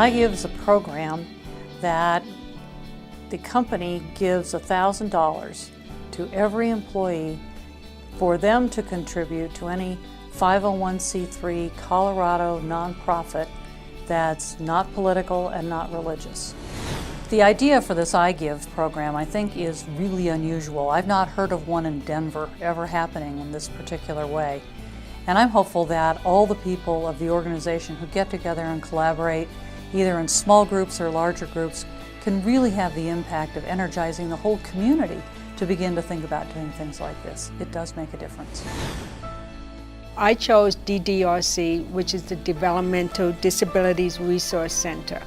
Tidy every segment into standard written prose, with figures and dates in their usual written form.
IGive is a program that the company gives $1,000 to every employee for them to contribute to any 501c3 Colorado nonprofit that's not political and not religious. The idea for this IGive program, I think, is really unusual. I've not heard of one in Denver ever happening in this particular way. And I'm hopeful that all the people of the organization who get together and collaborate, either in small groups or larger groups, can really have the impact of energizing the whole community to begin to think about doing things like this. It does make a difference. I chose DDRC, which is the Developmental Disabilities Resource Center.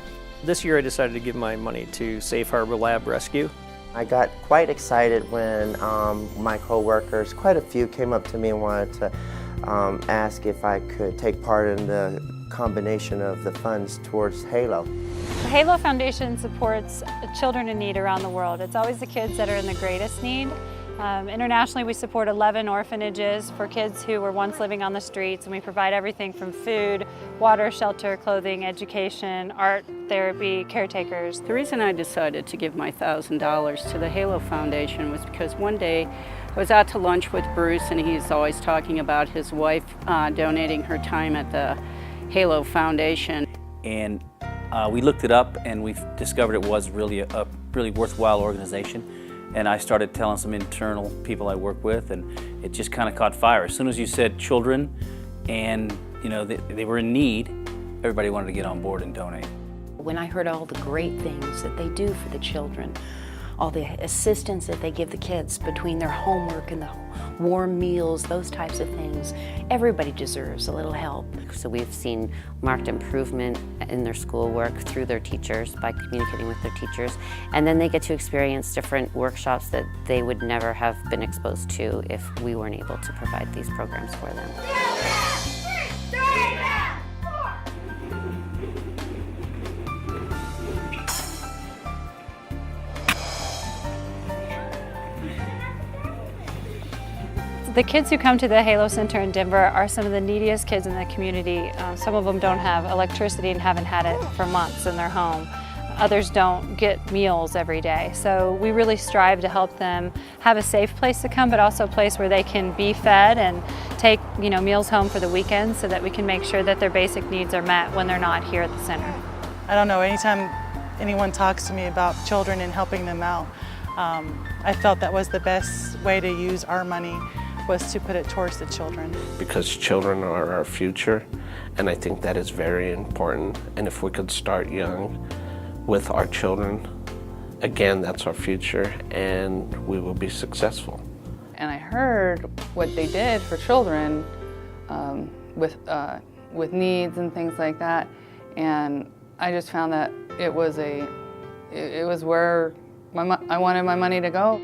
This year I decided to give my money to Safe Harbor Lab Rescue. I got quite excited when my co-workers, quite a few, came up to me and wanted to ask if I could take part in the combination of the funds towards HALO. The HALO Foundation supports children in need around the world. It's always the kids that are in the greatest need. Internationally, we support 11 orphanages for kids who were once living on the streets, and we provide everything from food, water, shelter, clothing, education, art, therapy, caretakers. The reason I decided to give my $1,000 to the HALO Foundation was because one day I was out to lunch with Bruce, and he's always talking about his wife donating her time at the HALO Foundation. And we looked it up, and we discovered it was really a really worthwhile organization. And I started telling some internal people I work with, and it just kind of caught fire. As soon as you said children and they were in need, everybody wanted to get on board and donate. When I heard all the great things that they do for the children, all the assistance that they give the kids between their homework and the warm meals, those types of things, everybody deserves a little help. So we've seen marked improvement in their schoolwork through their teachers by communicating with their teachers, and then they get to experience different workshops that they would never have been exposed to if we weren't able to provide these programs for them. The kids who come to the HALO Center in Denver are some of the neediest kids in the community. Some of them don't have electricity and haven't had it for months in their home. Others don't get meals every day. So we really strive to help them have a safe place to come, but also a place where they can be fed and take meals home for the weekend, so that we can make sure that their basic needs are met when they're not here at the center. I don't know, anytime anyone talks to me about children and helping them out, I felt that was the best way to use our money, was to put it towards the children. Because children are our future, and I think that is very important. And if we could start young with our children, again, that's our future, and we will be successful. And I heard what they did for children with needs and things like that, and I just found that it was where I wanted my money to go.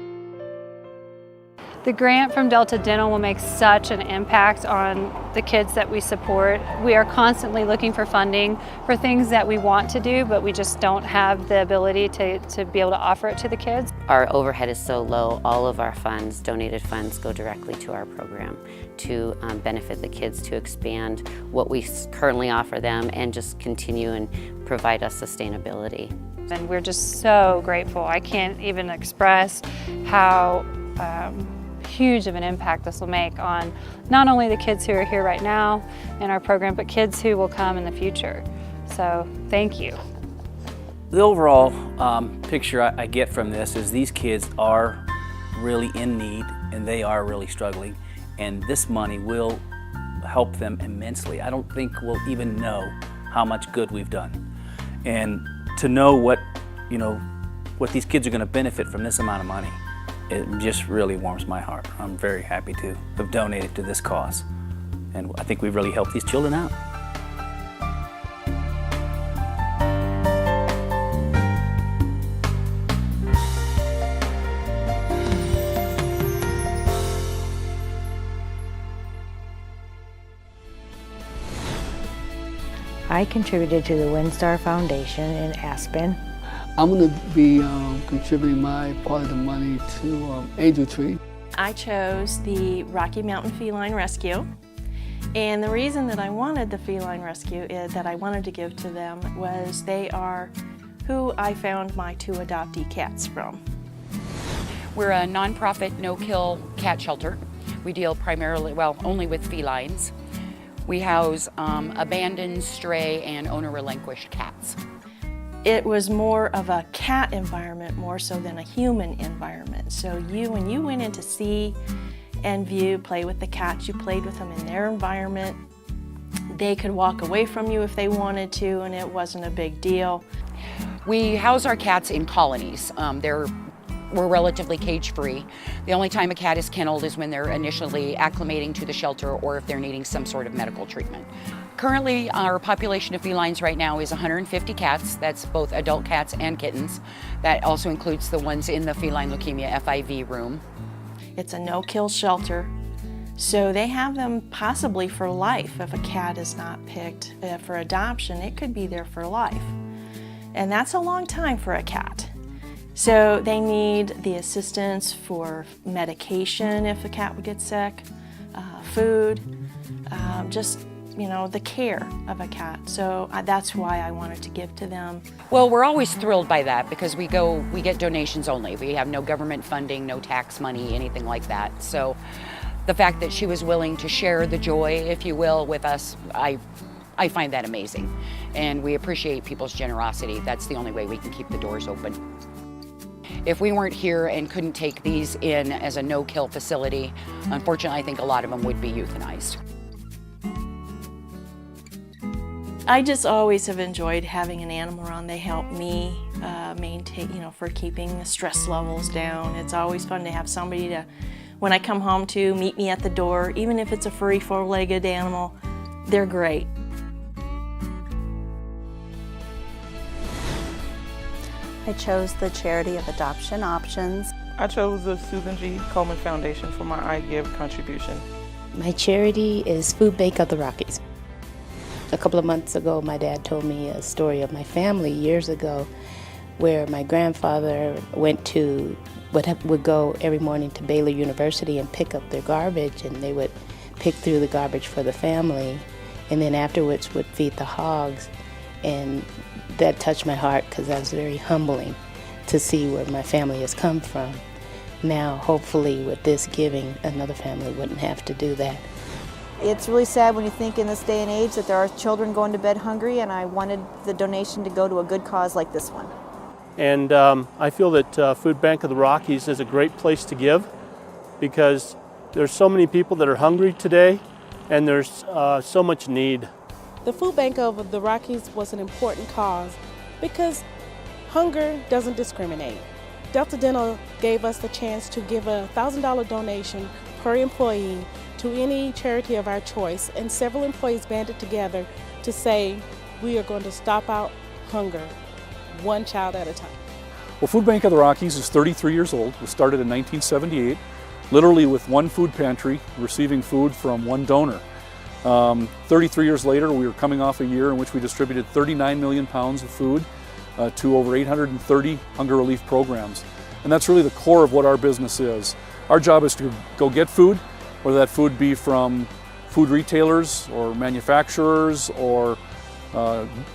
The grant from Delta Dental will make such an impact on the kids that we support. We are constantly looking for funding for things that we want to do, but we just don't have the ability to be able to offer it to the kids. Our overhead is so low, all of our funds, donated funds, go directly to our program to benefit the kids, to expand what we currently offer them, and just continue and provide us sustainability. And we're just so grateful. I can't even express how huge of an impact this will make on not only the kids who are here right now in our program, but kids who will come in the future. So thank you. The overall picture I get from this is these kids are really in need, and they are really struggling, and this money will help them immensely. I don't think we'll even know how much good we've done. And to know what these kids are going to benefit from this amount of money, it just really warms my heart. I'm very happy to have donated to this cause, and I think we've really helped these children out. I contributed to the WinStar Foundation in Aspen. I'm going to be contributing my part of the money to Angel Tree. I chose the Rocky Mountain Feline Rescue, And the reason that I wanted the feline rescue that I wanted to give to them was they are who I found my 2 adoptee cats from. We're a nonprofit no-kill cat shelter. We deal primarily, well, only with felines. We house abandoned, stray, and owner-relinquished cats. It was more of a cat environment more so than a human environment. So when you went in to see and view, play with the cats, you played with them in their environment. They could walk away from you if they wanted to, and it wasn't a big deal. We house our cats in colonies. We're relatively cage-free. The only time a cat is kenneled is when they're initially acclimating to the shelter or if they're needing some sort of medical treatment. Currently, our population of felines right now is 150 cats. That's both adult cats and kittens. That also includes the ones in the feline leukemia FIV room. It's a no-kill shelter, so they have them possibly for life. If a cat is not picked for adoption, it could be there for life. And that's a long time for a cat. So they need the assistance for medication if the cat would get sick, food, just, the care of a cat. So that's why I wanted to give to them. Well, we're always thrilled by that because we get donations only. We have no government funding, no tax money, anything like that. So the fact that she was willing to share the joy, if you will, with us, I find that amazing. And we appreciate people's generosity. That's the only way we can keep the doors open. If we weren't here and couldn't take these in as a no-kill facility, unfortunately, I think a lot of them would be euthanized. I just always have enjoyed having an animal around. They help me maintain, for keeping the stress levels down. It's always fun to have somebody when I come home to meet me at the door, even if it's a furry 4-legged animal. They're great. I chose the Charity of Adoption Options. I chose the Susan G. Komen Foundation for my IGive contribution. My charity is Food Bank of the Rockies. A couple of months ago, my dad told me a story of my family years ago where my grandfather would go every morning to Baylor University and pick up their garbage, and they would pick through the garbage for the family, and then afterwards would feed the hogs. And that touched my heart because that was very humbling to see where my family has come from. Now, hopefully, with this giving, another family wouldn't have to do that. It's really sad when you think in this day and age that there are children going to bed hungry, and I wanted the donation to go to a good cause like this one. And I feel that Food Bank of the Rockies is a great place to give because there's so many people that are hungry today, and there's so much need. The Food Bank of the Rockies was an important cause because hunger doesn't discriminate. Delta Dental gave us the chance to give a $1,000 donation per employee to any charity of our choice, and several employees banded together to say we are going to stop out hunger, one child at a time. Well, Food Bank of the Rockies is 33 years old. It was started in 1978, literally with one food pantry, receiving food from one donor. 33 years later, we were coming off a year in which we distributed 39 million pounds of food to over 830 hunger relief programs. And that's really the core of what our business is. Our job is to go get food, whether that food be from food retailers or manufacturers or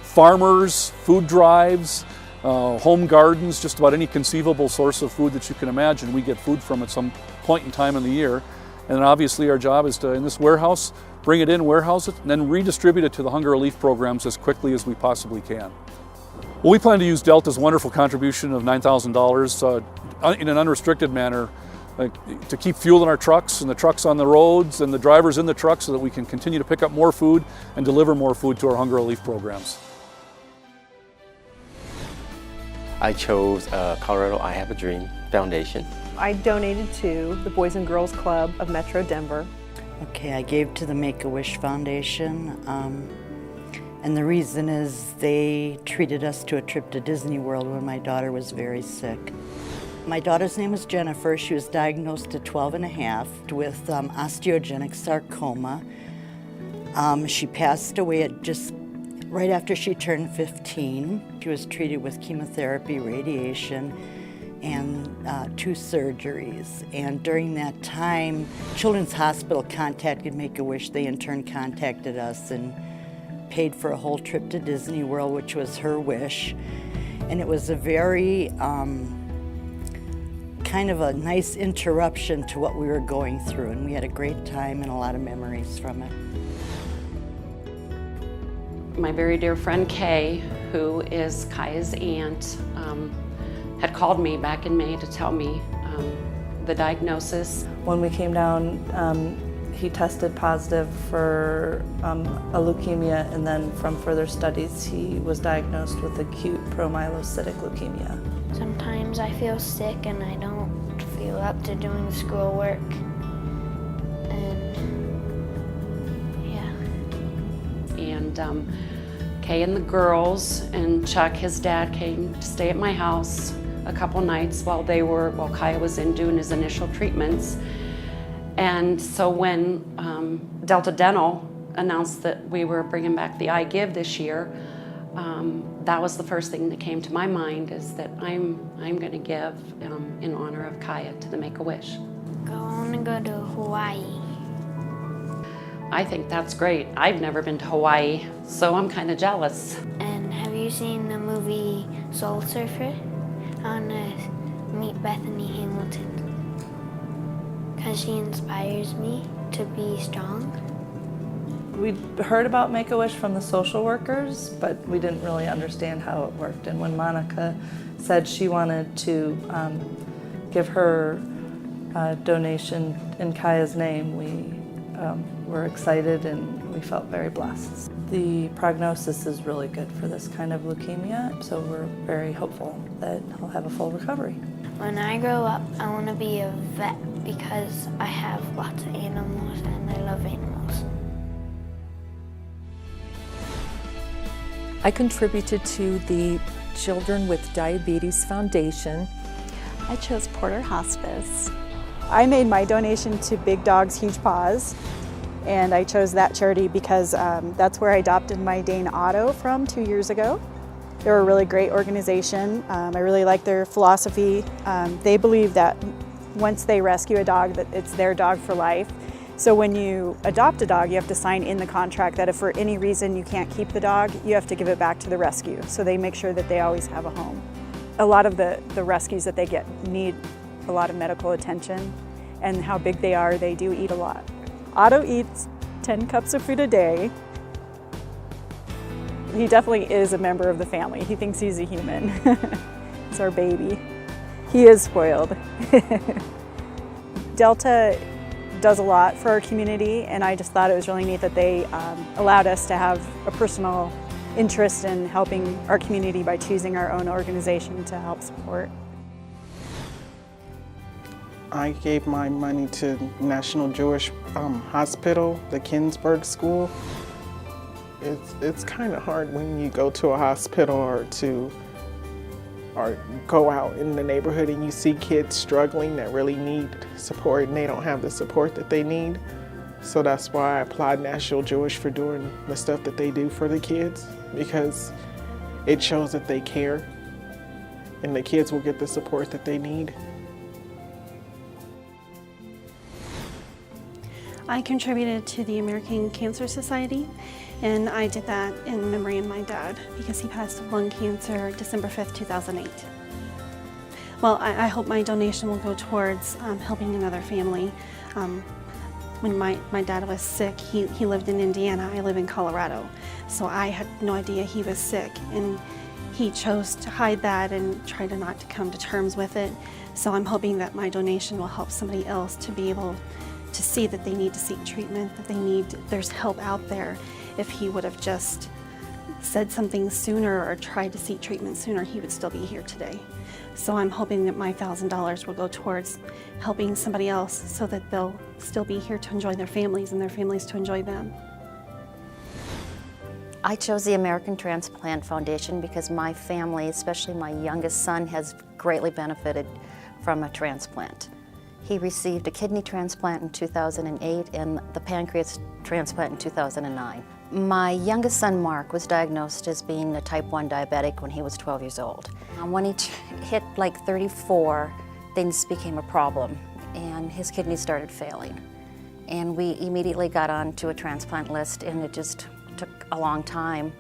farmers, food drives, home gardens, just about any conceivable source of food that you can imagine. We get food from at some point in time in the year. And then obviously our job is to, in this warehouse, bring it in, warehouse it, and then redistribute it to the hunger relief programs as quickly as we possibly can. Well, we plan to use Delta's wonderful contribution of $9,000 in an unrestricted manner to keep fuel in our trucks and the trucks on the roads and the drivers in the trucks so that we can continue to pick up more food and deliver more food to our hunger relief programs. I chose Colorado I Have a Dream Foundation. I donated to the Boys and Girls Club of Metro Denver. Okay, I gave to the Make-A-Wish Foundation, and the reason is they treated us to a trip to Disney World when my daughter was very sick. My daughter's name is Jennifer. She was diagnosed at 12 and a half with osteogenic sarcoma. She passed away just right after she turned 15. She was treated with chemotherapy, radiation, and 2 surgeries. And during that time, Children's Hospital contacted Make-A-Wish. They in turn contacted us and paid for a whole trip to Disney World, which was her wish. And it was a very kind of a nice interruption to what we were going through, and we had a great time and a lot of memories from it. My very dear friend Kay, who is Kaya's aunt, had called me back in May to tell me the diagnosis. When we came down, he tested positive for a leukemia, and then from further studies he was diagnosed with acute promyelocytic leukemia. Sometimes I feel sick and I don't feel up to doing schoolwork. And Kay and the girls and Chuck, his dad, came to stay at my house a couple nights while Kaya was in doing his initial treatments. And so when Delta Dental announced that we were bringing back the IGive this year, that was the first thing that came to my mind, is that I'm going to give in honor of Kaya to the Make-A-Wish. I want to go to Hawaii. I think that's great. I've never been to Hawaii, so I'm kind of jealous. And have you seen the movie Soul Surfer? I want to meet Bethany Hamilton because she inspires me to be strong. We'd heard about Make-A-Wish from the social workers, but we didn't really understand how it worked. And when Monica said she wanted to give her donation in Kaya's name, we were excited and we felt very blessed. The prognosis is really good for this kind of leukemia, so we're very hopeful that he'll have a full recovery. When I grow up, I want to be a vet because I have lots of animals and I love animals. I contributed to the Children with Diabetes Foundation. I chose Porter Hospice. I made my donation to Big Dogs, Huge Paws, and I chose that charity because that's where I adopted my Dane Otto from 2 years ago. They're a really great organization. I really like their philosophy. They believe that once they rescue a dog, that it's their dog for life. So when you adopt a dog, you have to sign in the contract that if for any reason you can't keep the dog, you have to give it back to the rescue. So they make sure that they always have a home. A lot of the rescues that they get need a lot of medical attention, and how big they are, they do eat a lot. Otto eats 10 cups of food a day. He definitely is a member of the family. He thinks he's a human. He's our baby. He is spoiled. Delta does a lot for our community, and I just thought it was really neat that they allowed us to have a personal interest in helping our community by choosing our own organization to help support. I gave my money to National Jewish Hospital, the Kinsberg School. It's kind of hard when you go to a hospital or go out in the neighborhood and you see kids struggling that really need support and they don't have the support that they need. So that's why I applaud National Jewish for doing the stuff that they do for the kids, because it shows that they care and the kids will get the support that they need. I contributed to the American Cancer Society, and I did that in memory of my dad because he passed of lung cancer December 5th, 2008. Well, I hope my donation will go towards helping another family. When my dad was sick, he lived in Indiana, I live in Colorado, so I had no idea he was sick, and he chose to hide that and try to not to come to terms with it. So I'm hoping that my donation will help somebody else to be able to see that they need to seek treatment, that there's help out there. If he would have just said something sooner or tried to seek treatment sooner, he would still be here today. So I'm hoping that my $1,000 will go towards helping somebody else so that they'll still be here to enjoy their families and their families to enjoy them. I chose the American Transplant Foundation because my family, especially my youngest son, has greatly benefited from a transplant. He received a kidney transplant in 2008 and the pancreas transplant in 2009. My youngest son, Mark, was diagnosed as being a type 1 diabetic when he was 12 years old. When he hit like 34, things became a problem, and his kidneys started failing. And we immediately got onto a transplant list, and it just took a long time.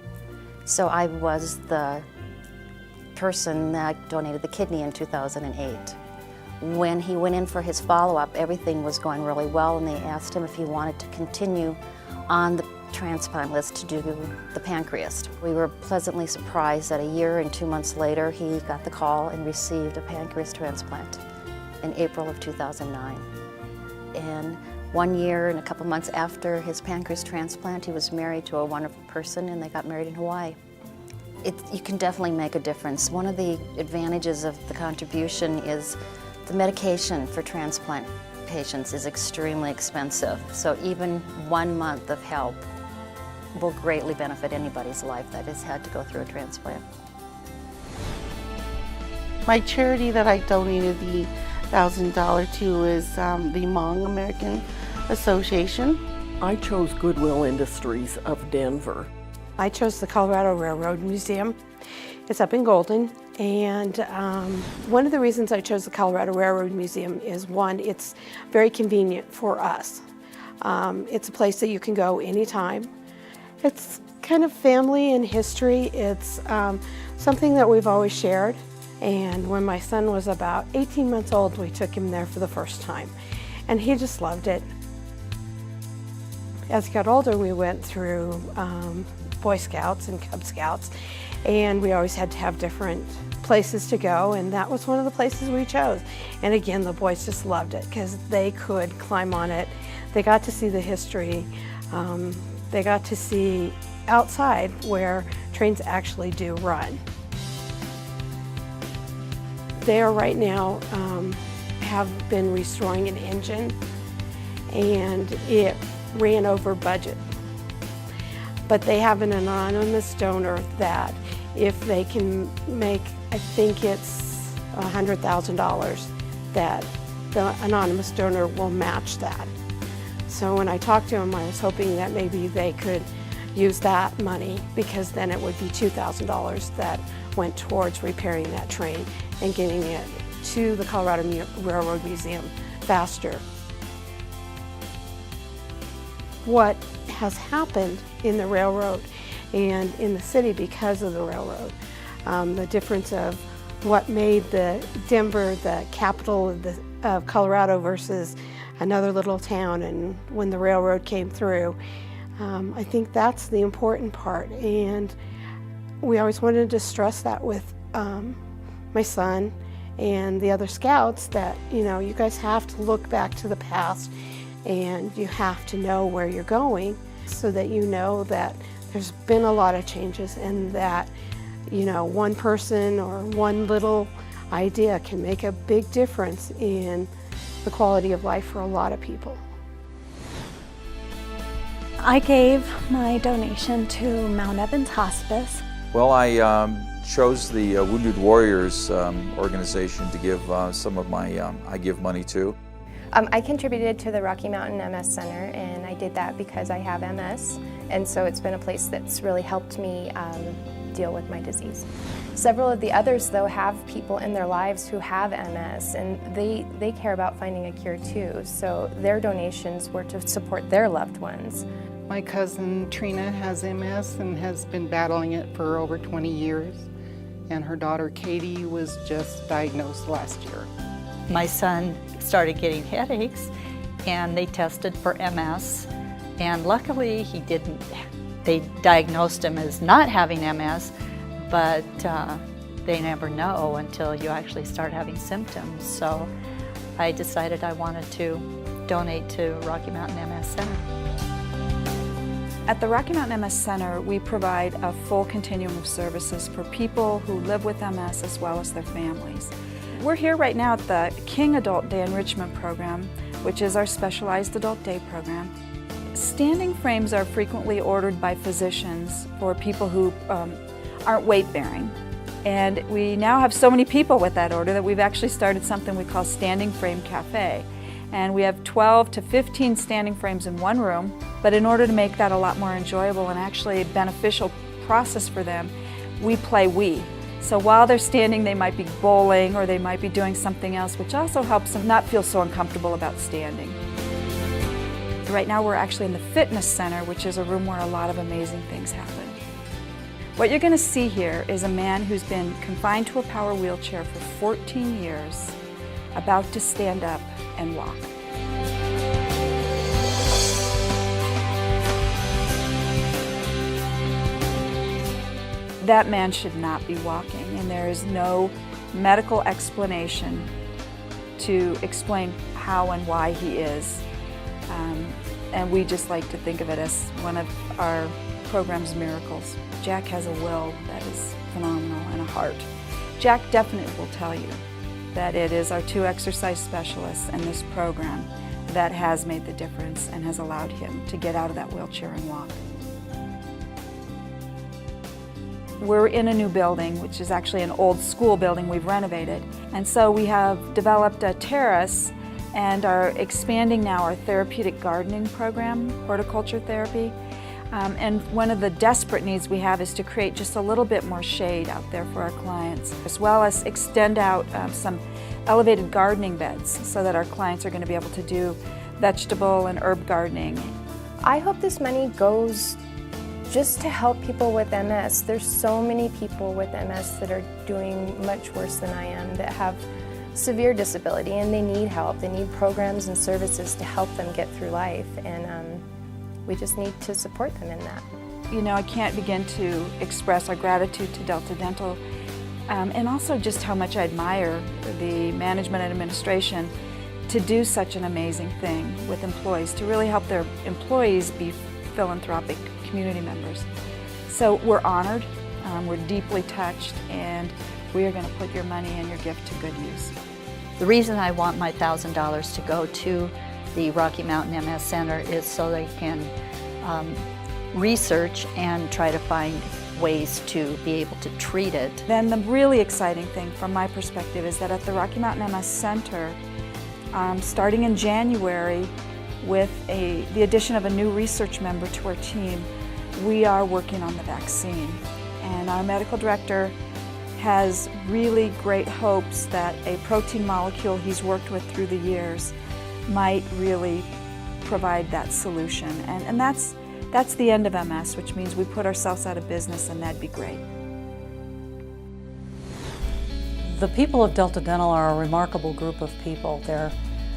So I was the person that donated the kidney in 2008. When he went in for his follow-up, everything was going really well, and they asked him if he wanted to continue on the transplant list to do the pancreas. We were pleasantly surprised that a year and 2 months later, he got the call and received a pancreas transplant in April of 2009. And 1 year and a couple months after his pancreas transplant, he was married to a wonderful person, and they got married in Hawaii. You can definitely make a difference. One of the advantages of the contribution is the medication for transplant patients is extremely expensive. So even 1 month of help will greatly benefit anybody's life that has had to go through a transplant. My charity that I donated the $1,000 to is the Hmong American Association. I chose Goodwill Industries of Denver. I chose the Colorado Railroad Museum. It's up in Golden, and one of the reasons I chose the Colorado Railroad Museum is, one, it's very convenient for us. It's a place that you can go anytime. It's kind of family and history. It's something that we've always shared, and when my son was about 18 months old, we took him there for the first time, and he just loved it. As he got older, we went through Boy Scouts and Cub Scouts, and we always had to have different places to go, and that was one of the places we chose. And again, the boys just loved it because they could climb on it. They got to see the history. They got to see outside where trains actually do run. They are right now have been restoring an engine, and it ran over budget. But they have an anonymous donor that if they can make, I think it's $100,000, that the anonymous donor will match that. So when I talked to them, I was hoping that maybe they could use that money, because then it would be $2,000 that went towards repairing that train and getting it to the Colorado Railroad Museum faster. What has happened in the railroad and in the city because of the railroad, the difference of what made the Denver the capital of Colorado versus another little town, and when the railroad came through, I think that's the important part. And we always wanted to stress that with my son and the other scouts, that, you know, you guys have to look back to the past, and you have to know where you're going so that you know that there's been a lot of changes, and that, you know, one person or one little idea can make a big difference in the quality of life for a lot of people. I gave my donation to Mount Evans Hospice. Well, I chose the Wounded Warriors organization to give some of my IGive money to. I contributed to the Rocky Mountain MS Center, and I did that because I have MS, and so it's been a place that's really helped me deal with my disease. Several of the others, though, have people in their lives who have MS, and they care about finding a cure too, so their donations were to support their loved ones. My cousin Trina has MS and has been battling it for over 20 years, and her daughter Katie was just diagnosed last year. My son started getting headaches, and they tested for MS, and luckily he didn't. They diagnosed him as not having MS, but they never know until you actually start having symptoms. So I decided I wanted to donate to Rocky Mountain MS Center. At the Rocky Mountain MS Center, we provide a full continuum of services for people who live with MS as well as their families. We're here right now at the King Adult Day Enrichment Program, which is our specialized adult day program. Standing frames are frequently ordered by physicians for people who aren't weight-bearing. And we now have so many people with that order that we've actually started something we call Standing Frame Cafe. And we have 12 to 15 standing frames in one room, but in order to make that a lot more enjoyable and actually a beneficial process for them, we play Wii. So while they're standing, they might be bowling or they might be doing something else, which also helps them not feel so uncomfortable about standing. Right now we're actually in the fitness center, which is a room where a lot of amazing things happen. What you're going to see here is a man who's been confined to a power wheelchair for 14 years, about to stand up and walk. That man should not be walking, and there is no medical explanation to explain how and why he is. And we just like to think of it as one of our program's miracles. Jack has a will that is phenomenal and a heart. Jack definitely will tell you that it is our 2 exercise specialists and this program that has made the difference and has allowed him to get out of that wheelchair and walk. We're in a new building, which is actually an old school building we've renovated. And so we have developed a terrace and are expanding now our therapeutic gardening program, horticulture therapy. And one of the desperate needs we have is to create just a little bit more shade out there for our clients, as well as extend out some elevated gardening beds so that our clients are going to be able to do vegetable and herb gardening. I hope this money goes just to help people with MS. There's so many people with MS that are doing much worse than I am, that have severe disability, and they need help. They need programs and services to help them get through life, and we just need to support them in that. You know, I can't begin to express our gratitude to Delta Dental, and also just how much I admire the management and administration to do such an amazing thing with employees, to really help their employees be philanthropic community members. So we're honored, we're deeply touched, and we are going to put your money and your gift to good use. The reason I want my $1,000 to go to the Rocky Mountain MS Center is so they can research and try to find ways to be able to treat it. Then the really exciting thing from my perspective is that at the Rocky Mountain MS Center, starting in January, with the addition of a new research member to our team, we are working on the vaccine. And our medical director has really great hopes that a protein molecule he's worked with through the years might really provide that solution. And that's the end of MS, which means we put ourselves out of business, and that'd be great. The people of Delta Dental are a remarkable group of people. They're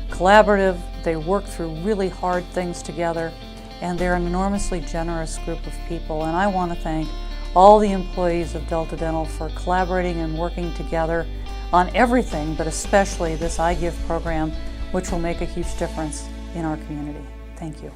collaborative, they work through really hard things together, and they're an enormously generous group of people. And I want to thank all the employees of Delta Dental for collaborating and working together on everything, but especially this IGive program, which will make a huge difference in our community. Thank you.